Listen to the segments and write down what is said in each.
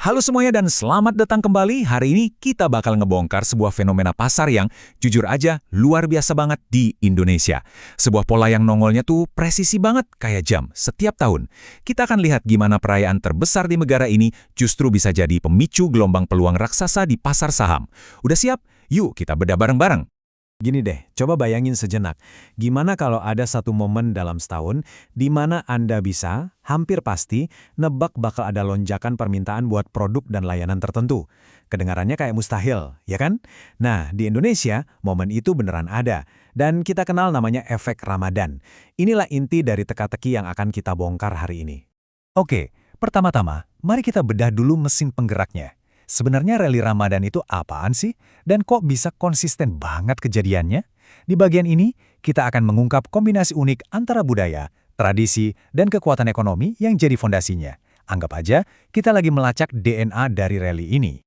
Halo semuanya dan selamat datang kembali. Hari ini kita bakal ngebongkar sebuah fenomena pasar yang jujur aja luar biasa banget di Indonesia. Sebuah pola yang nongolnya tuh presisi banget kayak jam setiap tahun. Kita akan lihat gimana perayaan terbesar di negara ini justru bisa jadi pemicu gelombang peluang raksasa di pasar saham. Udah siap? Yuk kita bedah bareng-bareng. Gini deh, coba bayangin sejenak. Gimana kalau ada satu momen dalam setahun di mana Anda bisa, hampir pasti, nebak bakal ada lonjakan permintaan buat produk dan layanan tertentu. Kedengarannya kayak mustahil, ya kan? Nah, di Indonesia, momen itu beneran ada. Dan kita kenal namanya efek Ramadan. Inilah inti dari teka-teki yang akan kita bongkar hari ini. Oke, pertama-tama, mari kita bedah dulu mesin penggeraknya. Sebenarnya rally Ramadan itu apaan sih? Dan kok bisa konsisten banget kejadiannya? Di bagian ini, kita akan mengungkap kombinasi unik antara budaya, tradisi, dan kekuatan ekonomi yang jadi fondasinya. Anggap aja, kita lagi melacak DNA dari rally ini.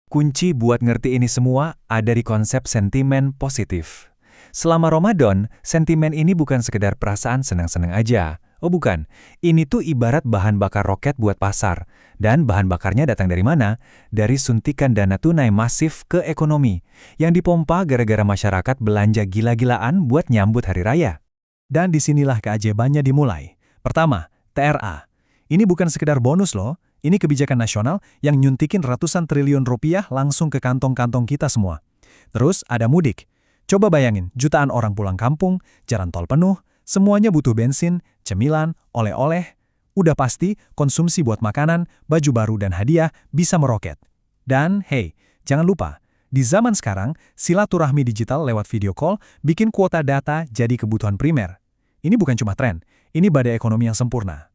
Kunci buat ngerti ini semua ada di konsep sentimen positif. Selama Ramadan, sentimen ini bukan sekedar perasaan senang-senang aja. Oh bukan, ini tuh ibarat bahan bakar roket buat pasar. Dan bahan bakarnya datang dari mana? Dari suntikan dana tunai masif ke ekonomi, yang dipompa gara-gara masyarakat belanja gila-gilaan buat nyambut hari raya. Dan disinilah keajaibannya dimulai. Pertama, TRA. Ini bukan sekedar bonus loh, ini kebijakan nasional yang nyuntikin ratusan triliun rupiah langsung ke kantong-kantong kita semua. Terus ada mudik. Coba bayangin, jutaan orang pulang kampung, jalan tol penuh, semuanya butuh bensin, cemilan, oleh-oleh. Udah pasti, konsumsi buat makanan, baju baru dan hadiah bisa meroket. Dan, hey, jangan lupa, di zaman sekarang, silaturahmi digital lewat video call bikin kuota data jadi kebutuhan primer. Ini bukan cuma tren, ini badai ekonomi yang sempurna.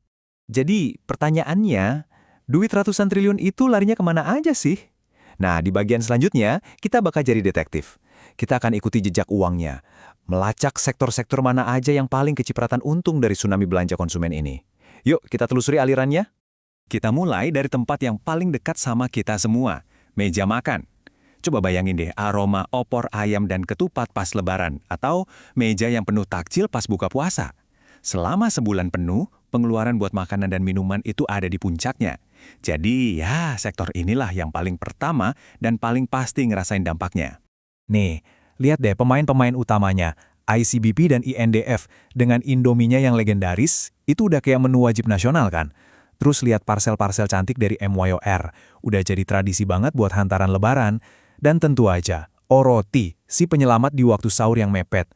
Jadi, pertanyaannya, duit ratusan triliun itu larinya kemana aja sih? Nah, di bagian selanjutnya, kita bakal jadi detektif. Kita akan ikuti jejak uangnya, melacak sektor-sektor mana aja yang paling kecipratan untung dari tsunami belanja konsumen ini. Yuk, kita telusuri alirannya. Kita mulai dari tempat yang paling dekat sama kita semua, meja makan. Coba bayangin deh aroma opor ayam dan ketupat pas lebaran, atau meja yang penuh takjil pas buka puasa. Selama sebulan penuh, pengeluaran buat makanan dan minuman itu ada di puncaknya. Jadi ya, sektor inilah yang paling pertama dan paling pasti ngerasain dampaknya. Nih, lihat deh pemain-pemain utamanya, ICBP dan INDF, dengan Indominya yang legendaris, itu udah kayak menu wajib nasional kan? Terus lihat parsel-parsel cantik dari MYOR, udah jadi tradisi banget buat hantaran lebaran. Dan tentu aja, Oroti, si penyelamat di waktu sahur yang mepet.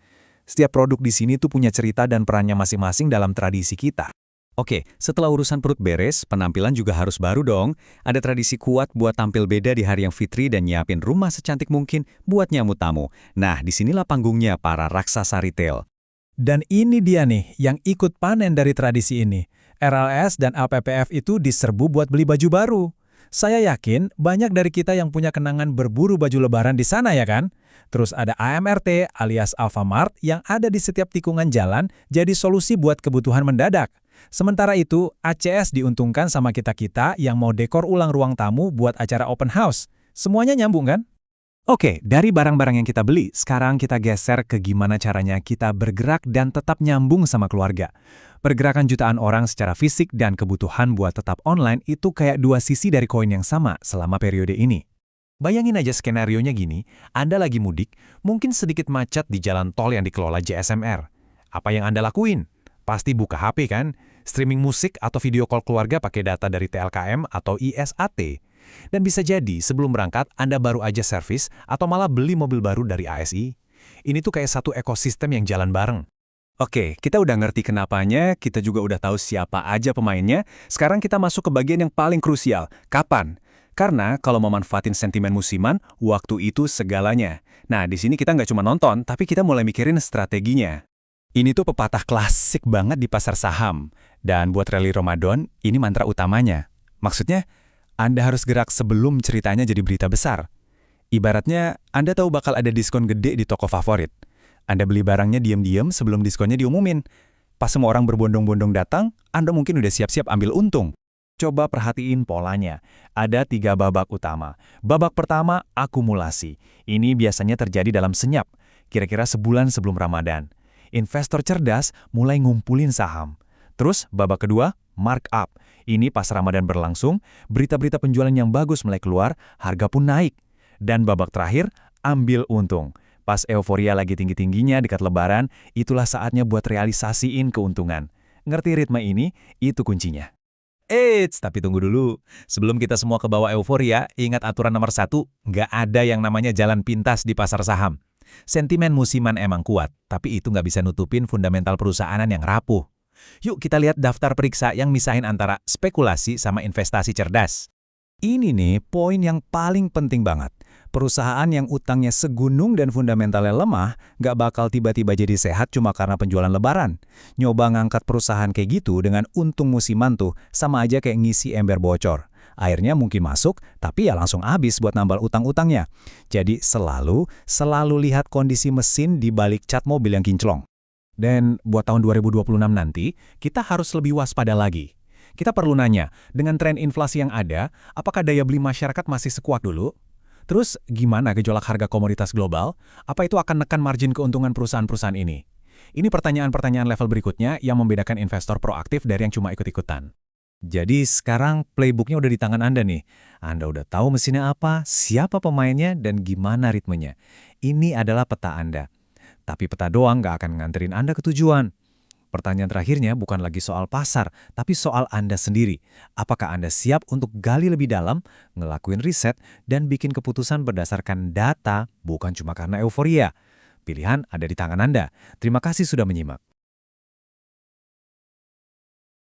Setiap produk di sini tuh punya cerita dan perannya masing-masing dalam tradisi kita. Oke, setelah urusan perut beres, penampilan juga harus baru dong. Ada tradisi kuat buat tampil beda di hari yang fitri dan nyiapin rumah secantik mungkin buat nyambut tamu. Nah, disinilah panggungnya para raksasa retail. Dan ini dia nih, yang ikut panen dari tradisi ini. RLS dan LPPF itu diserbu buat beli baju baru. Saya yakin banyak dari kita yang punya kenangan berburu baju lebaran di sana ya kan? Terus ada AMRT alias Alfamart yang ada di setiap tikungan jalan jadi solusi buat kebutuhan mendadak. Sementara itu, ACS diuntungkan sama kita-kita yang mau dekor ulang ruang tamu buat acara open house. Semuanya nyambung kan? Oke, dari barang-barang yang kita beli, sekarang kita geser ke gimana caranya kita bergerak dan tetap nyambung sama keluarga. Pergerakan jutaan orang secara fisik dan kebutuhan buat tetap online itu kayak dua sisi dari koin yang sama selama periode ini. Bayangin aja skenarionya gini, Anda lagi mudik, mungkin sedikit macet di jalan tol yang dikelola JSMR. Apa yang Anda lakuin? Pasti buka HP kan? Streaming musik atau video call keluarga pakai data dari TLKM atau ISAT. Dan bisa jadi sebelum berangkat Anda baru aja servis atau malah beli mobil baru dari ASI. Ini tuh kayak satu ekosistem yang jalan bareng. Oke, kita udah ngerti kenapanya, kita juga udah tahu siapa aja pemainnya. Sekarang kita masuk ke bagian yang paling krusial. Kapan? Karena kalau mau manfaatin sentimen musiman, waktu itu segalanya. Nah, di sini kita nggak cuma nonton, tapi kita mulai mikirin strateginya. Ini tuh pepatah klasik banget di pasar saham. Dan buat rally Ramadan, ini mantra utamanya. Maksudnya, Anda harus gerak sebelum ceritanya jadi berita besar. Ibaratnya, Anda tahu bakal ada diskon gede di toko favorit. Anda beli barangnya diam-diam sebelum diskonnya diumumin. Pas semua orang berbondong-bondong datang, Anda mungkin udah siap-siap ambil untung. Coba perhatiin polanya. Ada 3 babak utama. Babak pertama, akumulasi. Ini biasanya terjadi dalam senyap, kira-kira sebulan sebelum Ramadan. Investor cerdas mulai ngumpulin saham. Terus babak kedua, markup. Ini pas Ramadan berlangsung, berita-berita penjualan yang bagus mulai keluar, harga pun naik. Dan babak terakhir, ambil untung. Pas euforia lagi tinggi-tingginya dekat Lebaran, itulah saatnya buat realisasiin keuntungan. Ngerti ritme ini, itu kuncinya. Eits, tapi tunggu dulu. Sebelum kita semua ke bawah euforia, ingat aturan nomor 1, nggak ada yang namanya jalan pintas di pasar saham. Sentimen musiman emang kuat, tapi itu nggak bisa nutupin fundamental perusahaan yang rapuh. Yuk kita lihat daftar periksa yang misahin antara spekulasi sama investasi cerdas. Ini nih poin yang paling penting banget. Perusahaan yang utangnya segunung dan fundamentalnya lemah nggak bakal tiba-tiba jadi sehat cuma karena penjualan lebaran. Nyoba ngangkat perusahaan kayak gitu dengan untung musiman tuh sama aja kayak ngisi ember bocor. Airnya mungkin masuk, tapi ya langsung habis buat nambal utang-utangnya. Jadi selalu lihat kondisi mesin di balik cat mobil yang kinclong. Dan buat tahun 2026 nanti, kita harus lebih waspada lagi. Kita perlu nanya, dengan tren inflasi yang ada, apakah daya beli masyarakat masih sekuat dulu? Terus, gimana gejolak harga komoditas global? Apa itu akan nekan margin keuntungan perusahaan-perusahaan ini? Ini pertanyaan-pertanyaan level berikutnya yang membedakan investor proaktif dari yang cuma ikut-ikutan. Jadi sekarang playbooknya udah di tangan Anda nih. Anda udah tahu mesinnya apa, siapa pemainnya, dan gimana ritmenya. Ini adalah peta Anda. Tapi peta doang nggak akan nganterin Anda ke tujuan. Pertanyaan terakhirnya bukan lagi soal pasar, tapi soal Anda sendiri. Apakah Anda siap untuk gali lebih dalam, ngelakuin riset, dan bikin keputusan berdasarkan data, bukan cuma karena euforia? Pilihan ada di tangan Anda. Terima kasih sudah menyimak.